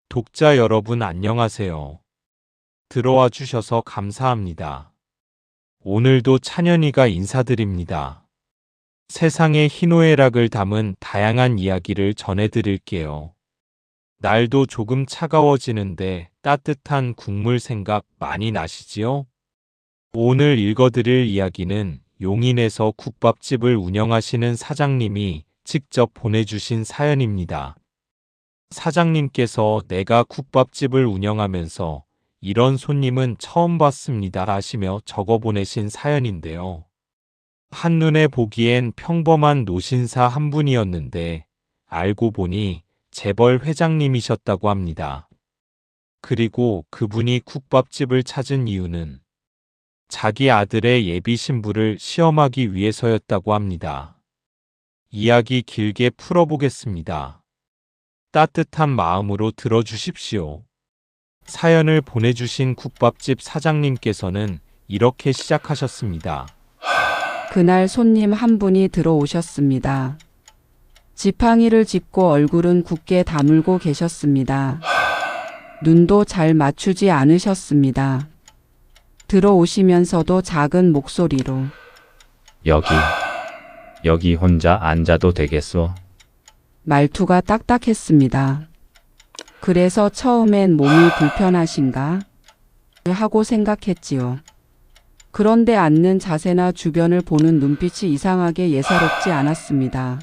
독자 여러분 안녕하세요. 들어와 주셔서 감사합니다. 오늘도 찬현이가 인사드립니다. 세상의 희노애락을 담은 다양한 이야기를 전해드릴게요. 날도 조금 차가워지는데 따뜻한 국물 생각 많이 나시지요? 오늘 읽어드릴 이야기는 용인에서 국밥집을 운영하시는 사장님이 직접 보내주신 사연입니다. 사장님께서 내가 국밥집을 운영하면서 이런 손님은 처음 봤습니다 하시며 적어 보내신 사연인데요. 한눈에 보기엔 평범한 노신사 한 분이었는데 알고 보니 재벌 회장님이셨다고 합니다. 그리고 그분이 국밥집을 찾은 이유는 자기 아들의 예비 신부를 시험하기 위해서였다고 합니다. 이야기 길게 풀어보겠습니다. 따뜻한 마음으로 들어주십시오. 사연을 보내주신 국밥집 사장님께서는 이렇게 시작하셨습니다. 그날 손님 한 분이 들어오셨습니다. 지팡이를 짚고 얼굴은 굳게 다물고 계셨습니다. 눈도 잘 맞추지 않으셨습니다. 들어오시면서도 작은 목소리로 여기 혼자 앉아도 되겠소? 말투가 딱딱했습니다. 그래서 처음엔 몸이 불편하신가? 하고 생각했지요. 그런데 앉는 자세나 주변을 보는 눈빛이 이상하게 예사롭지 않았습니다.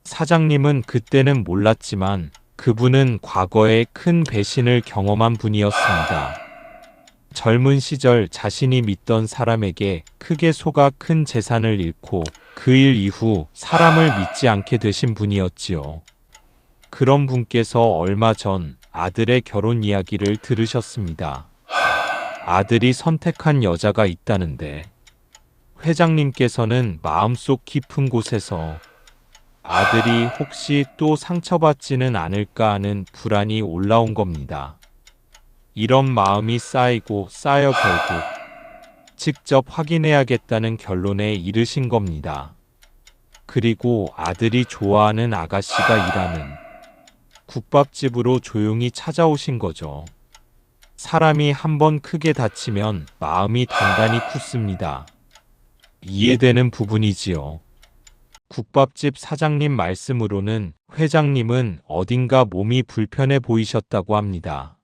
사장님은 그때는 몰랐지만 그분은 과거에 큰 배신을 경험한 분이었습니다. 젊은 시절 자신이 믿던 사람에게 크게 속아 큰 재산을 잃고 그 일 이후 사람을 믿지 않게 되신 분이었지요. 그런 분께서 얼마 전 아들의 결혼 이야기를 들으셨습니다. 아들이 선택한 여자가 있다는데 회장님께서는 마음속 깊은 곳에서 아들이 혹시 또 상처받지는 않을까 하는 불안이 올라온 겁니다. 이런 마음이 쌓이고 쌓여 결국 직접 확인해야겠다는 결론에 이르신 겁니다. 그리고 아들이 좋아하는 아가씨가 일하는 국밥집으로 조용히 찾아오신 거죠. 사람이 한번 크게 다치면 마음이 단단히 굳습니다. 이해되는 부분이지요. 국밥집 사장님 말씀으로는 회장님은 어딘가 몸이 불편해 보이셨다고 합니다.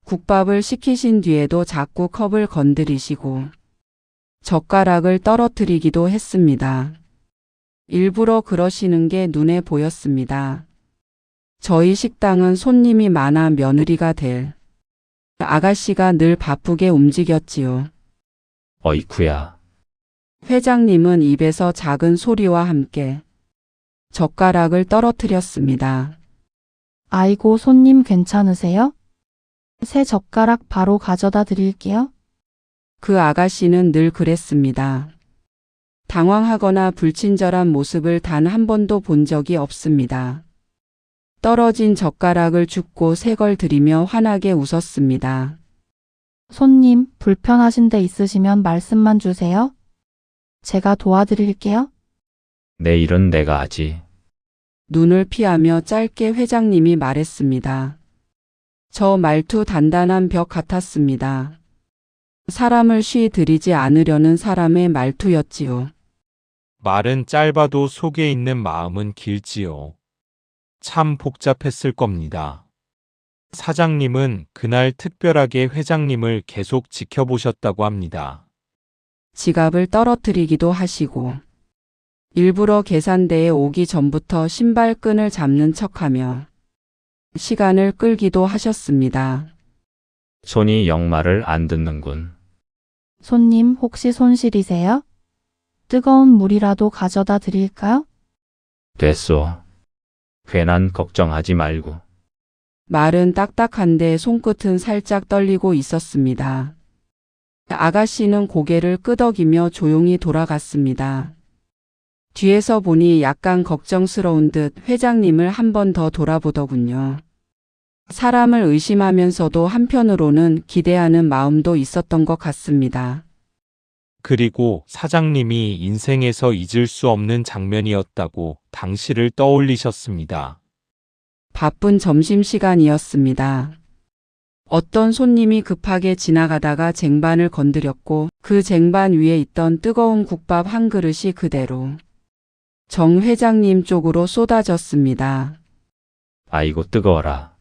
국밥을 시키신 뒤에도 자꾸 컵을 건드리시고 젓가락을 떨어뜨리기도 했습니다. 일부러 그러시는 게 눈에 보였습니다. 저희 식당은 손님이 많아 며느리가 될 아가씨가 늘 바쁘게 움직였지요. 어이쿠야. 회장님은 입에서 작은 소리와 함께 젓가락을 떨어뜨렸습니다. 아이고, 손님 괜찮으세요? 새 젓가락 바로 가져다 드릴게요. 그 아가씨는 늘 그랬습니다. 당황하거나 불친절한 모습을 단 한 번도 본 적이 없습니다. 떨어진 젓가락을 줍고 새 걸 드리며 환하게 웃었습니다. 손님, 불편하신 데 있으시면 말씀만 주세요. 제가 도와드릴게요. 내 일은 내가 하지. 눈을 피하며 짧게 회장님이 말했습니다. 저 말투 단단한 벽 같았습니다. 사람을 쉬드리지 않으려는 사람의 말투였지요. 말은 짧아도 속에 있는 마음은 길지요. 참 복잡했을 겁니다. 사장님은 그날 특별하게 회장님을 계속 지켜보셨다고 합니다. 지갑을 떨어뜨리기도 하시고 일부러 계산대에 오기 전부터 신발끈을 잡는 척하며 시간을 끌기도 하셨습니다. 손이 영 말을 안 듣는군. 손님, 혹시 손 시리세요? 뜨거운 물이라도 가져다 드릴까요? 됐소. 괜한 걱정하지 말고. 말은 딱딱한데 손끝은 살짝 떨리고 있었습니다. 아가씨는 고개를 끄덕이며 조용히 돌아갔습니다. 뒤에서 보니 약간 걱정스러운 듯 회장님을 한 번 더 돌아보더군요. 사람을 의심하면서도 한편으로는 기대하는 마음도 있었던 것 같습니다. 그리고 사장님이 인생에서 잊을 수 없는 장면이었다고 당시를 떠올리셨습니다. 바쁜 점심시간이었습니다. 어떤 손님이 급하게 지나가다가 쟁반을 건드렸고 그 쟁반 위에 있던 뜨거운 국밥 한 그릇이 그대로 정 회장님 쪽으로 쏟아졌습니다. 아이고 뜨거워라.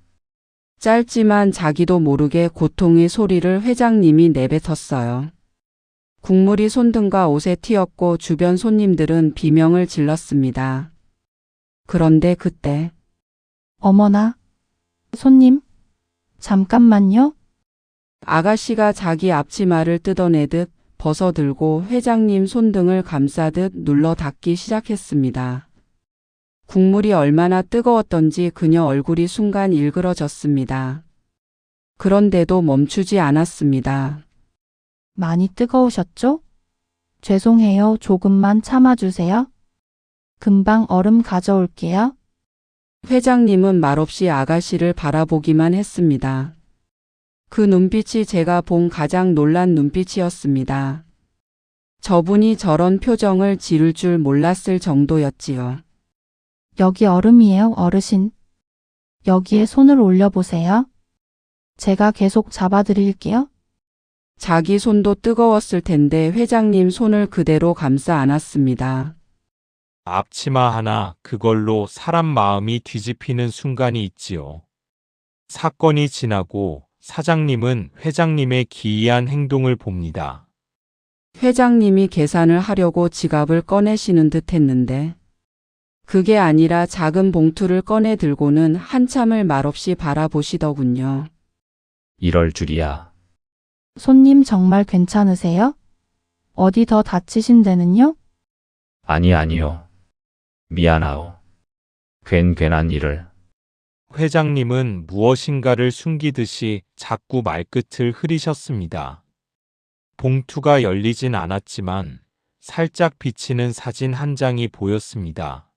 짧지만 자기도 모르게 고통의 소리를 회장님이 내뱉었어요. 국물이 손등과 옷에 튀었고 주변 손님들은 비명을 질렀습니다. 그런데 그때 어머나. 손님, 잠깐만요. 아가씨가 자기 앞치마를 뜯어내듯 벗어들고 회장님 손등을 감싸듯 눌러 닦기 시작했습니다. 국물이 얼마나 뜨거웠던지 그녀 얼굴이 순간 일그러졌습니다. 그런데도 멈추지 않았습니다. 많이 뜨거우셨죠? 죄송해요. 조금만 참아주세요. 금방 얼음 가져올게요. 회장님은 말없이 아가씨를 바라보기만 했습니다. 그 눈빛이 제가 본 가장 놀란 눈빛이었습니다. 저분이 저런 표정을 지를 줄 몰랐을 정도였지요. 여기 얼음이에요, 어르신. 여기에 손을 올려보세요. 제가 계속 잡아드릴게요. 자기 손도 뜨거웠을 텐데 회장님 손을 그대로 감싸 안았습니다. 앞치마 하나 그걸로 사람 마음이 뒤집히는 순간이 있지요. 사건이 지나고 사장님은 회장님의 기이한 행동을 봅니다. 회장님이 계산을 하려고 지갑을 꺼내시는 듯 했는데 그게 아니라 작은 봉투를 꺼내 들고는 한참을 말없이 바라보시더군요. 이럴 줄이야. 손님 정말 괜찮으세요? 어디 더 다치신 데는요? 아니요. 미안하오. 괜한 일을. 회장님은 무엇인가를 숨기듯이 자꾸 말끝을 흐리셨습니다. 봉투가 열리진 않았지만 살짝 비치는 사진 한 장이 보였습니다.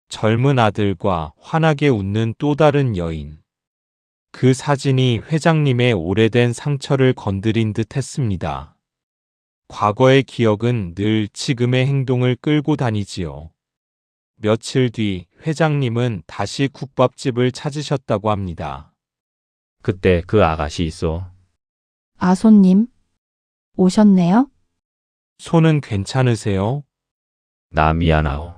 젊은 아들과 환하게 웃는 또 다른 여인. 그 사진이 회장님의 오래된 상처를 건드린 듯 했습니다. 과거의 기억은 늘 지금의 행동을 끌고 다니지요. 며칠 뒤 회장님은 다시 국밥집을 찾으셨다고 합니다. 그때 그 아가씨 있어. 아, 손님. 오셨네요? 손은 괜찮으세요? 나 미안하오.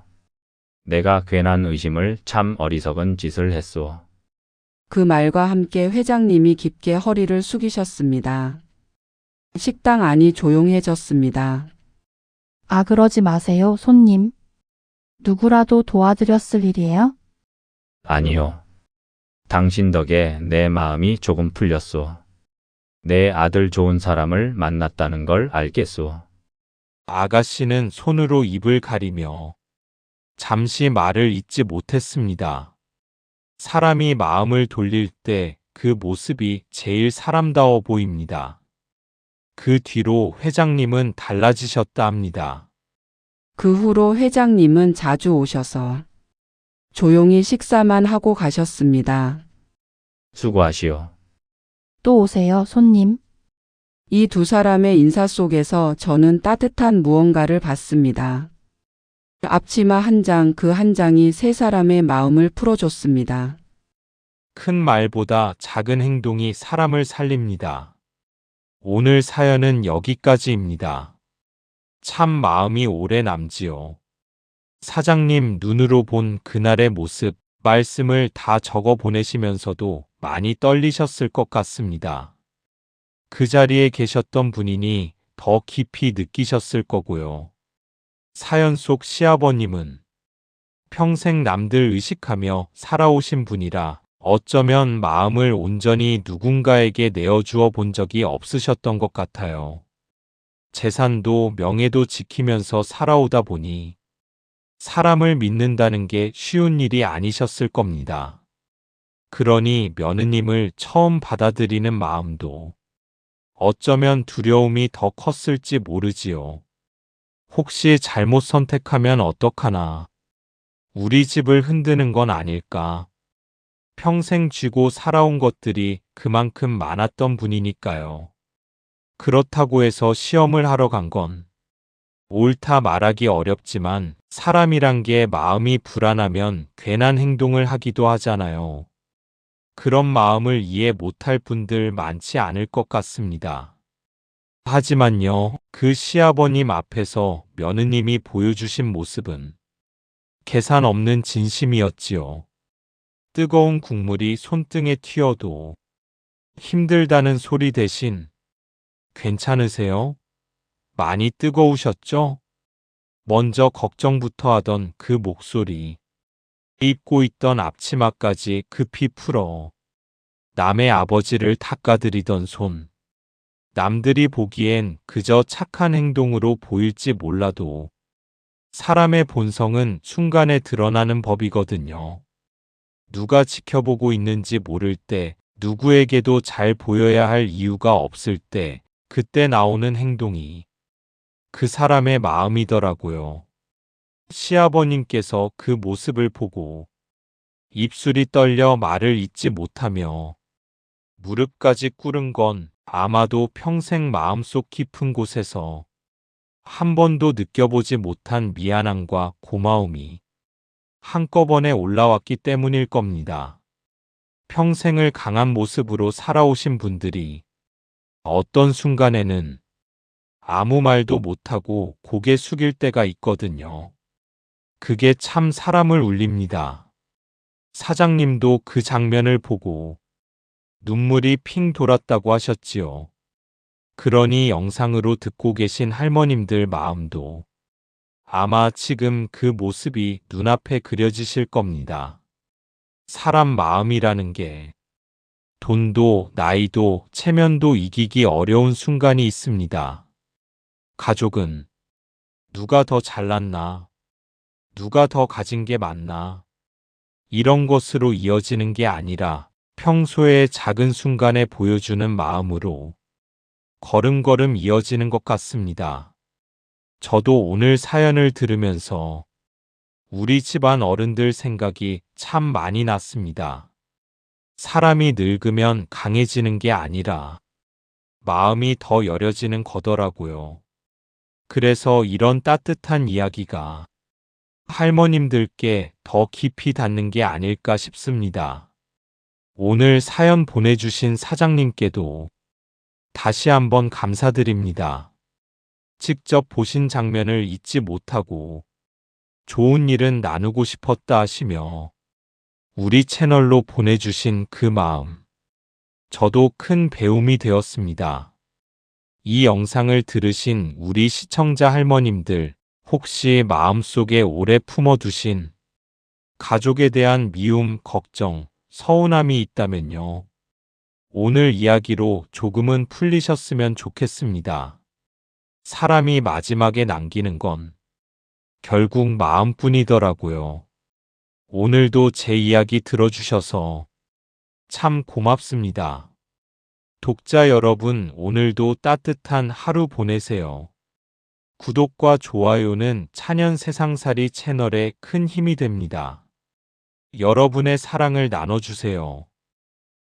내가 괜한 의심을 참 어리석은 짓을 했소. 그 말과 함께 회장님이 깊게 허리를 숙이셨습니다. 식당 안이 조용해졌습니다. 아, 그러지 마세요, 손님. 누구라도 도와드렸을 일이에요? 아니요. 당신 덕에 내 마음이 조금 풀렸소. 내 아들 좋은 사람을 만났다는 걸 알겠소. 아가씨는 손으로 입을 가리며 잠시 말을 잇지 못했습니다. 사람이 마음을 돌릴 때 그 모습이 제일 사람다워 보입니다. 그 뒤로 회장님은 달라지셨다 합니다. 그 후로 회장님은 자주 오셔서 조용히 식사만 하고 가셨습니다. 수고하시오. 또 오세요, 손님. 이 두 사람의 인사 속에서 저는 따뜻한 무언가를 봤습니다. 앞치마 한 장, 그 한 장이 세 사람의 마음을 풀어줬습니다. 큰 말보다 작은 행동이 사람을 살립니다. 오늘 사연은 여기까지입니다. 참 마음이 오래 남지요. 사장님 눈으로 본 그날의 모습, 말씀을 다 적어 보내시면서도 많이 떨리셨을 것 같습니다. 그 자리에 계셨던 분이니 더 깊이 느끼셨을 거고요. 사연 속 시아버님은 평생 남들 의식하며 살아오신 분이라 어쩌면 마음을 온전히 누군가에게 내어주어 본 적이 없으셨던 것 같아요. 재산도 명예도 지키면서 살아오다 보니 사람을 믿는다는 게 쉬운 일이 아니셨을 겁니다. 그러니 며느님을 처음 받아들이는 마음도 어쩌면 두려움이 더 컸을지 모르지요. 혹시 잘못 선택하면 어떡하나. 우리 집을 흔드는 건 아닐까. 평생 쥐고 살아온 것들이 그만큼 많았던 분이니까요. 그렇다고 해서 시험을 하러 간 건 옳다 말하기 어렵지만 사람이란 게 마음이 불안하면 괜한 행동을 하기도 하잖아요. 그런 마음을 이해 못할 분들 많지 않을 것 같습니다. 하지만요, 그 시아버님 앞에서 며느님이 보여주신 모습은 계산 없는 진심이었지요. 뜨거운 국물이 손등에 튀어도 힘들다는 소리 대신 괜찮으세요? 많이 뜨거우셨죠? 먼저 걱정부터 하던 그 목소리, 입고 있던 앞치마까지 급히 풀어 남의 아버지를 닦아드리던 손, 남들이 보기엔 그저 착한 행동으로 보일지 몰라도 사람의 본성은 순간에 드러나는 법이거든요. 누가 지켜보고 있는지 모를 때, 누구에게도 잘 보여야 할 이유가 없을 때, 그때 나오는 행동이 그 사람의 마음이더라고요. 시아버님께서 그 모습을 보고 입술이 떨려 말을 잇지 못하며 무릎까지 꿇은 건 아마도 평생 마음속 깊은 곳에서 한 번도 느껴보지 못한 미안함과 고마움이 한꺼번에 올라왔기 때문일 겁니다. 평생을 강한 모습으로 살아오신 분들이 어떤 순간에는 아무 말도 못하고 고개 숙일 때가 있거든요. 그게 참 사람을 울립니다. 사장님도 그 장면을 보고 눈물이 핑 돌았다고 하셨지요. 그러니 영상으로 듣고 계신 할머님들 마음도 아마 지금 그 모습이 눈앞에 그려지실 겁니다. 사람 마음이라는 게 돈도 나이도 체면도 이기기 어려운 순간이 있습니다. 가족은 누가 더 잘났나? 누가 더 가진 게 많나? 이런 것으로 이어지는 게 아니라 평소의 작은 순간에 보여주는 마음으로 걸음걸음 이어지는 것 같습니다. 저도 오늘 사연을 들으면서 우리 집안 어른들 생각이 참 많이 났습니다. 사람이 늙으면 강해지는 게 아니라 마음이 더 여려지는 거더라고요. 그래서 이런 따뜻한 이야기가 할머님들께 더 깊이 닿는 게 아닐까 싶습니다. 오늘 사연 보내주신 사장님께도 다시 한번 감사드립니다. 직접 보신 장면을 잊지 못하고 좋은 일은 나누고 싶었다 하시며 우리 채널로 보내주신 그 마음, 저도 큰 배움이 되었습니다. 이 영상을 들으신 우리 시청자 할머님들, 혹시 마음속에 오래 품어두신 가족에 대한 미움, 걱정, 서운함이 있다면요. 오늘 이야기로 조금은 풀리셨으면 좋겠습니다. 사람이 마지막에 남기는 건 결국 마음뿐이더라고요. 오늘도 제 이야기 들어주셔서 참 고맙습니다. 독자 여러분, 오늘도 따뜻한 하루 보내세요. 구독과 좋아요는 찬현 세상살이 채널에 큰 힘이 됩니다. 여러분의 사랑을 나눠주세요.